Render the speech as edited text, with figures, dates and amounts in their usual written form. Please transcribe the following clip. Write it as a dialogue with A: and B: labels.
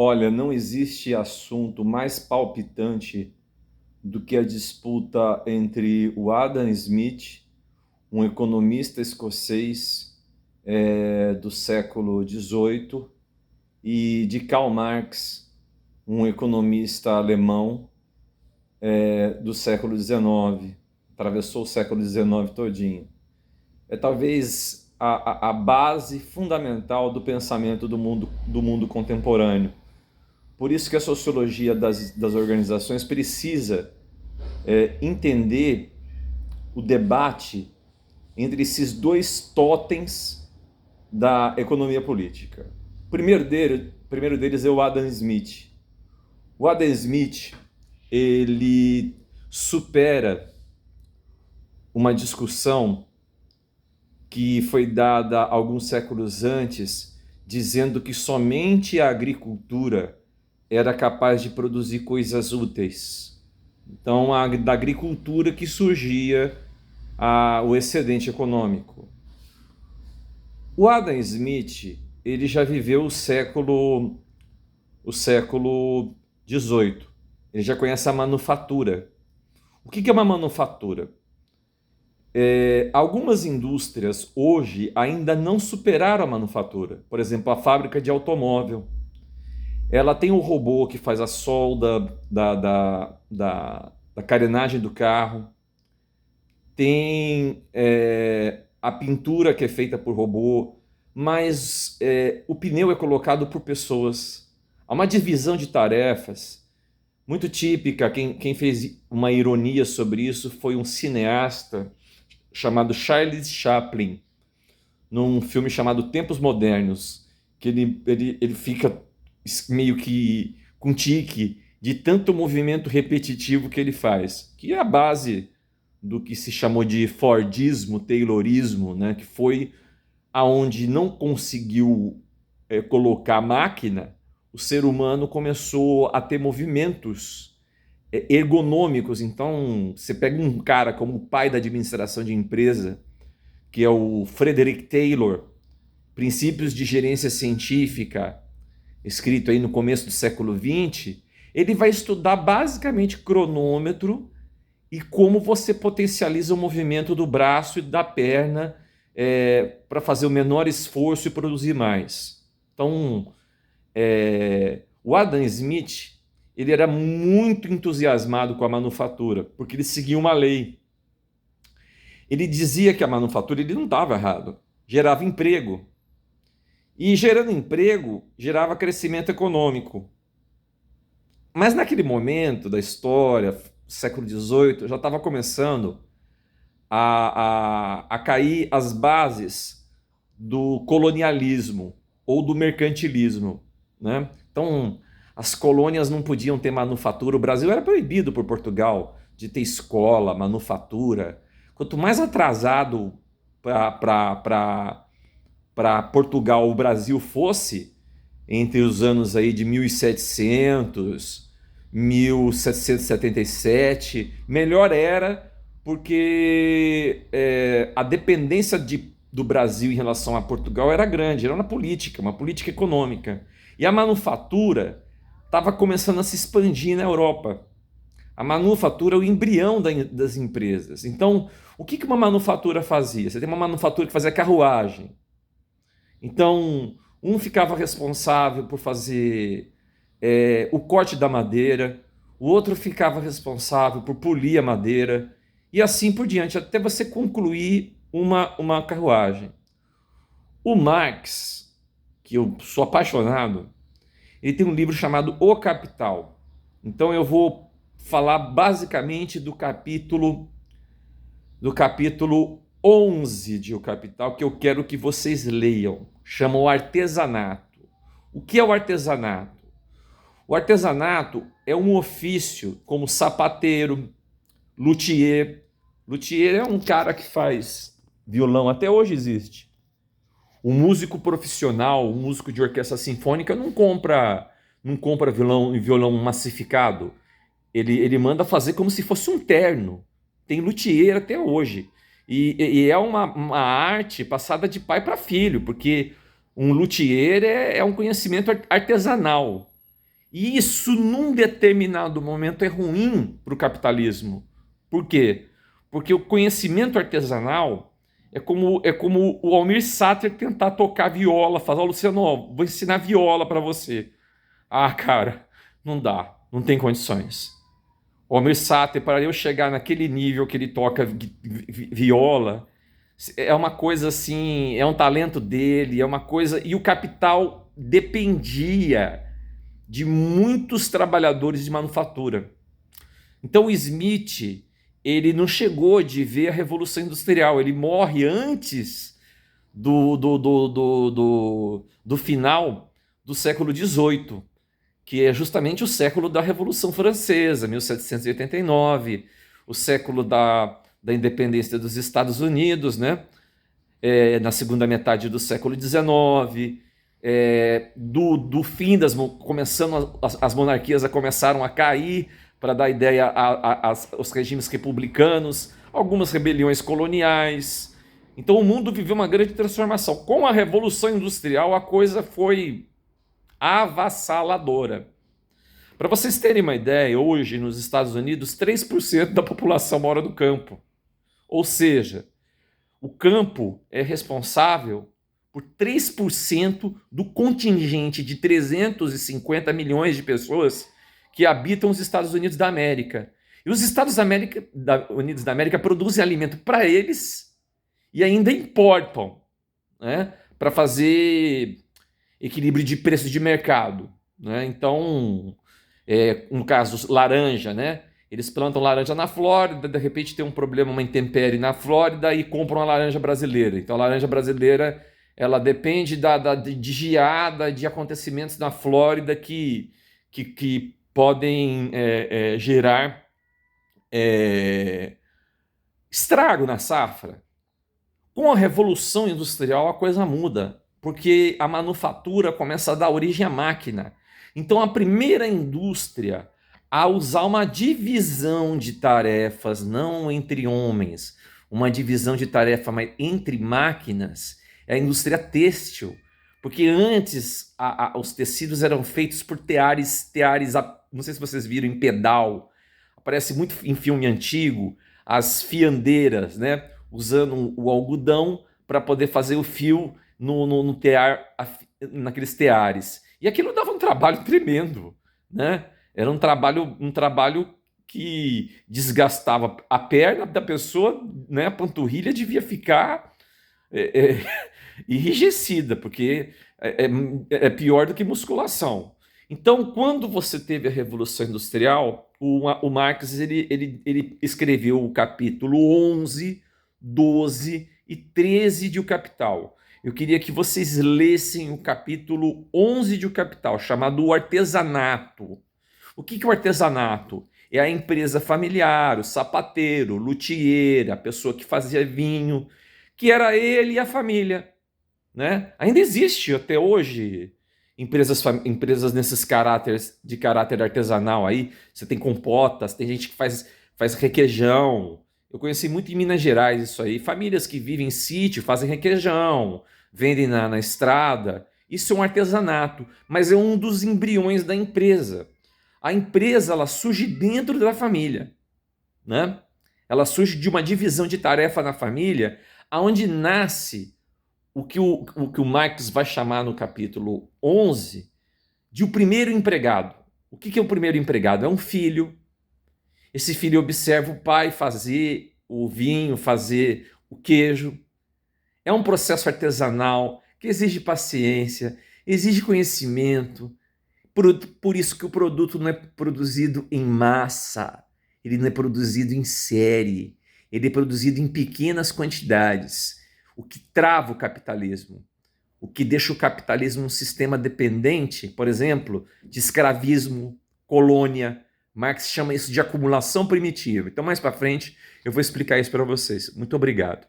A: Olha, não existe assunto mais palpitante do que a disputa entre o Adam Smith, um economista escocês do século XVIII, e de Karl Marx, um economista alemão do século XIX. Atravessou o século XIX todinho. É talvez a base fundamental do pensamento do mundo contemporâneo. Por isso que a sociologia das organizações precisa entender o debate entre esses dois totens da economia política. O primeiro deles é o Adam Smith. O Adam Smith, ele supera uma discussão que foi dada alguns séculos antes, dizendo que somente a agricultura era capaz de produzir coisas úteis. Então, da agricultura que surgia o excedente econômico. O Adam Smith, ele já viveu o século XVIII. Ele já conhece a manufatura. O que é uma manufatura? Algumas indústrias hoje ainda não superaram a manufatura. Por exemplo, a fábrica de automóvel. Ela tem o robô que faz a solda da carenagem do carro. Tem a pintura que é feita por robô, mas o pneu é colocado por pessoas. Há uma divisão de tarefas muito típica. Quem fez uma ironia sobre isso foi um cineasta chamado Charles Chaplin, num filme chamado Tempos Modernos, que ele fica meio que com tique de tanto movimento repetitivo que ele faz, que é a base do que se chamou de Fordismo, Taylorismo, né? Que foi aonde não conseguiu colocar máquina, o ser humano começou a ter movimentos ergonômicos. Então, você pega um cara como o pai da administração de empresa, que é o Frederick Taylor, Princípios de Gerência Científica, escrito aí no começo do século XX, ele vai estudar basicamente cronômetro e como você potencializa o movimento do braço e da perna para fazer o menor esforço e produzir mais. Então, o Adam Smith, ele era muito entusiasmado com a manufatura, porque ele seguia uma lei. Ele dizia que a manufatura, ele não estava errado, gerava emprego. E gerando emprego, gerava crescimento econômico. Mas naquele momento da história, século XVIII, já estava começando a cair as bases do colonialismo ou do mercantilismo, né? Então, as colônias não podiam ter manufatura. O Brasil era proibido por Portugal de ter escola, manufatura. Quanto mais atrasado para Portugal o Brasil fosse, entre os anos aí de 1700, 1777, melhor era, porque a dependência do Brasil em relação a Portugal era grande, era uma política econômica. E a manufatura estava começando a se expandir na Europa. A manufatura é o embrião das empresas. Então, o que uma manufatura fazia? Você tem uma manufatura que fazia carruagem. Então, um ficava responsável por fazer o corte da madeira, o outro ficava responsável por polir a madeira, e assim por diante, até você concluir uma carruagem. O Marx, que eu sou apaixonado, ele tem um livro chamado O Capital. Então eu vou falar basicamente do capítulo 11 de O Capital, que eu quero que vocês leiam. Chama o artesanato. O que é o artesanato? O artesanato é um ofício como sapateiro, luthier. Luthier é um cara que faz violão, até hoje existe. Um músico profissional, um músico de orquestra sinfônica não compra violão massificado. Ele manda fazer como se fosse um terno. Tem luthier até hoje. E é uma arte passada de pai para filho, porque um luthier é um conhecimento artesanal. E isso, num determinado momento, é ruim para o capitalismo. Por quê? Porque o conhecimento artesanal é como o Almir Sater tentar tocar viola, falar, Luciano, vou ensinar viola para você. Ah, cara, não dá, não tem condições. O Almir Sater, para eu chegar naquele nível que ele toca viola, é uma coisa assim, é um talento dele, é uma coisa. E o capital dependia de muitos trabalhadores de manufatura. Então o Smith, ele não chegou de ver a Revolução Industrial, ele morre antes do final do século XVIII, que é justamente o século da Revolução Francesa, 1789, o século da independência dos Estados Unidos, né? Na segunda metade do século XIX, do fim começando as monarquias começaram a cair para dar ideia aos regimes republicanos, algumas rebeliões coloniais. Então o mundo viveu uma grande transformação. Com a Revolução Industrial a coisa foi avassaladora. Para vocês terem uma ideia, hoje nos Estados Unidos 3% da população mora no campo. Ou seja, o campo é responsável por 3% do contingente de 350 milhões de pessoas que habitam os Estados Unidos da América. E os Estados Unidos da América produzem alimento para eles e ainda importam, né, para fazer equilíbrio de preço de mercado, né? Então, no caso, laranja, né? Eles plantam laranja na Flórida, de repente tem um problema, uma intempérie na Flórida e compram a laranja brasileira. Então a laranja brasileira, ela depende de geada, de acontecimentos na Flórida que podem gerar estrago na safra. Com a Revolução Industrial a coisa muda, porque a manufatura começa a dar origem à máquina. Então a primeira indústria a usar uma divisão de tarefas, não entre homens, uma divisão de tarefa mas entre máquinas, é a indústria têxtil. Porque antes os tecidos eram feitos por teares, não sei se vocês viram, em pedal. Aparece muito em filme antigo, as fiandeiras, né? Usando o algodão para poder fazer o fio no tear, naqueles teares. E aquilo dava um trabalho tremendo, né? Era um trabalho que desgastava a perna da pessoa, né? A panturrilha devia ficar enrijecida, porque é pior do que musculação. Então, quando você teve a Revolução Industrial, o Marx ele escreveu o capítulo 11, 12 e 13 de O Capital. Eu queria que vocês lessem o capítulo 11 de O Capital, chamado O Artesanato. O que é o artesanato? É a empresa familiar, o sapateiro, o luthier, a pessoa que fazia vinho, que era ele e a família, né? Ainda existe até hoje empresas nesses de caráter artesanal aí. Você tem compotas, tem gente que faz requeijão. Eu conheci muito em Minas Gerais isso aí. Famílias que vivem em sítio fazem requeijão, vendem na estrada. Isso é um artesanato, mas é um dos embriões da empresa. A empresa ela surge dentro da família, né? Ela surge de uma divisão de tarefa na família, aonde nasce o que o Marx vai chamar no capítulo 11 de o primeiro empregado. O que é o primeiro empregado? É um filho. Esse filho observa o pai fazer o vinho, fazer o queijo. É um processo artesanal que exige paciência, exige conhecimento. Por isso que o produto não é produzido em massa, ele não é produzido em série, ele é produzido em pequenas quantidades. O que trava o capitalismo, o que deixa o capitalismo um sistema dependente, por exemplo, de escravismo, colônia. Marx chama isso de acumulação primitiva. Então, mais para frente, eu vou explicar isso para vocês. Muito obrigado.